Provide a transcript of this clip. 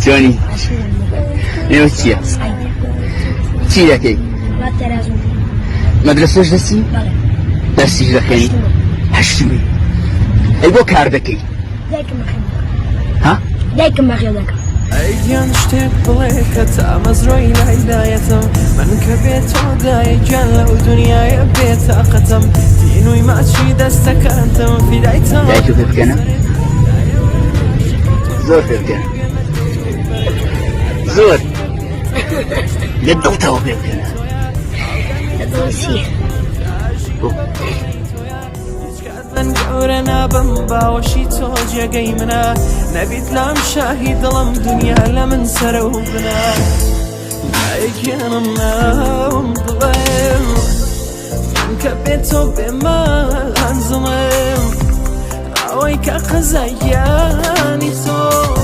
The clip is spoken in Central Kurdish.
چۆنی نێوە چییە چی دەکەی مەدرسەش دەچی دەرسیش دەخوێنی هەشتمی ئەی بۆ کار دەکەی ها دایکم بەخێو دەکەم ئەیگیان شتێک بڵێ کە تا مەزرۆی لایدایەتم من کە بێت تۆ دایگیان لەو دنیاە بێتاقەتم تینووی ماچی دەستەکانتم فیدایتم دایکو پێ بکەنە زۆر پێ بکەنە زۆر لە دڵتەوە پێ بکەنە دەدڵسی من گەورە نابم باوەشی تۆ جێگەی منە نەبیت لام شاهی دڵم دنیا لە من سەرە و بنا دایگیانم ناوم بڵێم من کە بێت تۆ بێمە هەنزمم ئەوەی کە قەزاییانی تۆ